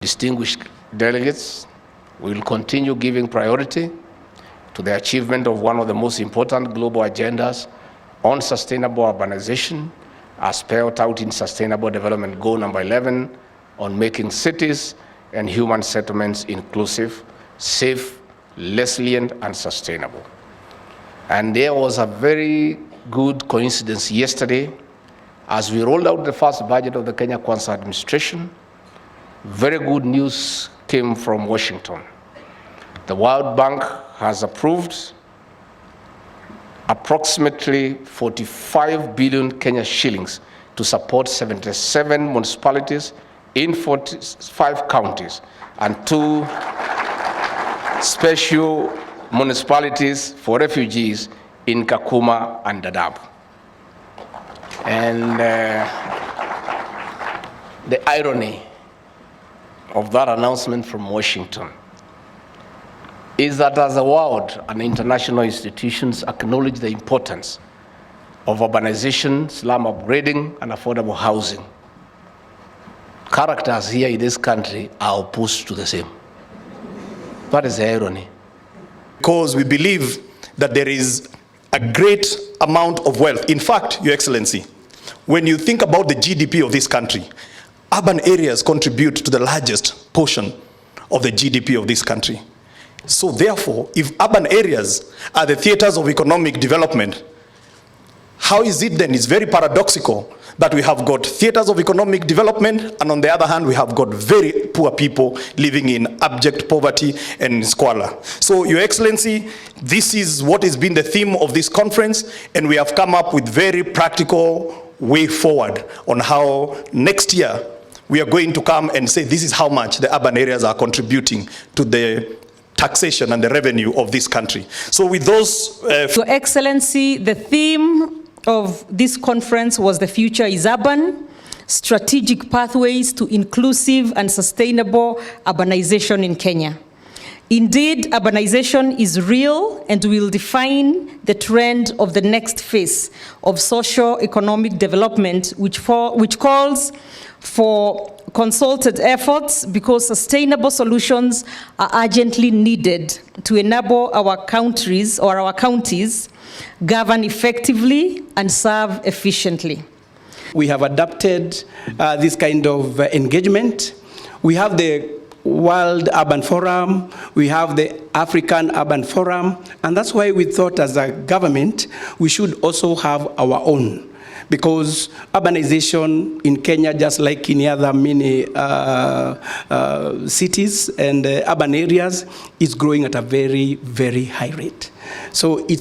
distinguished delegates, we will continue giving priority to the achievement of one of the most important global agendas on sustainable urbanization, as spelled out in Sustainable Development Goal number 11, on making cities and human settlements inclusive, safe, resilient, and sustainable. And there was a very good coincidence yesterday as we rolled out the first budget of the Kenya Kwanza administration. Very good news came from Washington. The World Bank has approved approximately 45 billion Kenya shillings to support 77 municipalities in 45 counties and 2 special municipalities for refugees in Kakuma and Dadaab. And the irony of that announcement from Washington is that as the world and international institutions acknowledge the importance of urbanization, slum upgrading, and affordable housing, characters here in this country are opposed to the same. That is the irony. Because we believe that there is a great amount of wealth. In fact, Your Excellency, when you think about the GDP of this country, urban areas contribute to the largest portion of the GDP of this country. So therefore, if urban areas are the theaters of economic development, how is it then? It's very paradoxical that we have got theaters of economic development, and on the other hand, we have got very poor people living in abject poverty and squalor. So, Your Excellency, this is what has been the theme of this conference, and we have come up with very practical way forward on how next year we are going to come and say this is how much the urban areas are contributing to the taxation and the revenue of this country. So with those... Your Excellency, the theme of this conference was "The Future is Urban: Strategic Pathways to Inclusive and Sustainable Urbanization in Kenya." Indeed, urbanization is real and will define the trend of the next phase of socio-economic development, which calls for concerted efforts because sustainable solutions are urgently needed to enable our countries or our counties govern effectively and serve efficiently. We have adapted this kind of engagement. We have the World Urban Forum, we have the African Urban Forum, and that's why we thought as a government we should also have our own, because urbanization in Kenya, just like in other many cities and urban areas, is growing at a very, very high rate. So it's